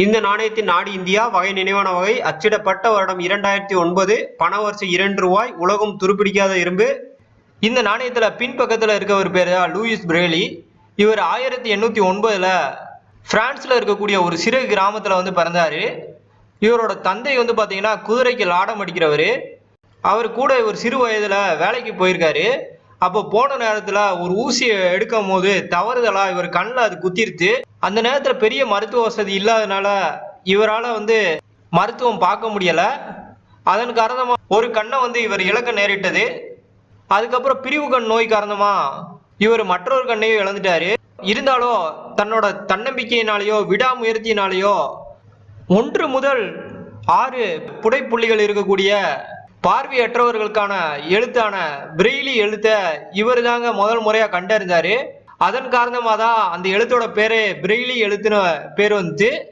இந்த நாணயத்தின் நாடு இந்தியா. வகை நினைவான வகை. அச்சிடப்பட்ட வருடம் 2009. பணவரிசை ரூபாய். உலகம் துருப்பிடிக்காத இரும்பு. இந்த நாணயத்துல பின்பக்கத்துல இருக்கவர் பேரு லூயிஸ் பிரேலி. இவர் 1809 பிரான்ஸ்ல இருக்கக்கூடிய ஒரு சிறு கிராமத்துல பிறந்தாரு. இவரோட தந்தை பாத்தீங்கன்னா குதிரைக்கு லாடம் அடிக்கிறவரு. அவர் கூட இவர் சிறு வயதுல வேலைக்கு போயிருக்காரு. அப்போ போன நேரத்துல ஒரு ஊசியை எடுக்கும் போது தவறுதலா இவர் கண்ணில் அது குத்திருச்சு. அந்த நேரத்துல பெரிய மருத்துவ வசதி இல்லாதனால இவரால் மருத்துவம் பார்க்க முடியல. அதன் காரணமா ஒரு கண்ணை இவர் இழக்க நேரிட்டது. அதுக்கப்புறம் பிரிவு கண் நோய் காரணமா இவர் மற்றொரு கண்ணையும் இழந்துட்டாரு. இருந்தாலும் தன்னோட தன்னம்பிக்கையினாலேயோ விடாமுயற்சியினாலேயோ 1 முதல் 6 புடைப்புள்ளிகள் இருக்கக்கூடிய பார்வையற்றவர்களுக்கான எழுத்தான பிரெய்லி எழுத்த இவர் தாங்க முதல் முறையா கண்டறிந்தாரு. அதன் காரணமா தான் அந்த எழுத்தோட பேரு பிரெய்லி எழுத்துன்னு பேர் வந்துச்சு.